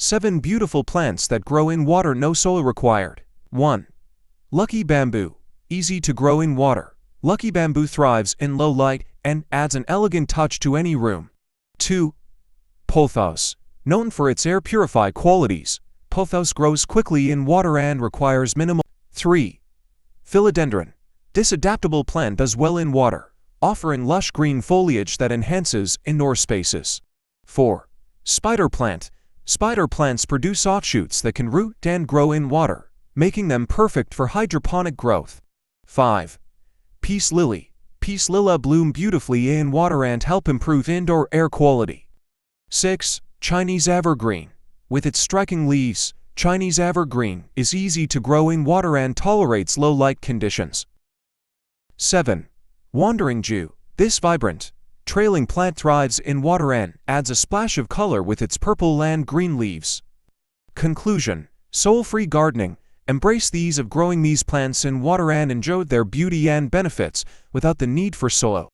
7 beautiful plants that grow in water, no soil required. 1. Lucky bamboo. Easy to grow in water. Lucky bamboo thrives in low light and adds an elegant touch to any room. 2. Pothos. Known for its air purify qualities, pothos grows quickly in water and requires minimal. 3. Philodendron. This adaptable plant does well in water, offering lush green foliage that enhances indoor spaces. 4. Spider plant. Spider plants produce offshoots that can root and grow in water, making them perfect for hydroponic growth. 5. Peace lily. Peace lily bloom beautifully in water and help improve indoor air quality. 6. Chinese evergreen. With its striking leaves, Chinese evergreen is easy to grow in water and tolerates low light conditions. 7. Wandering Jew. This vibrant, trailing plant thrives in water and adds a splash of color with its purple and green leaves. Conclusion: soil-free gardening. Embrace the ease of growing these plants in water and enjoy their beauty and benefits without the need for soil.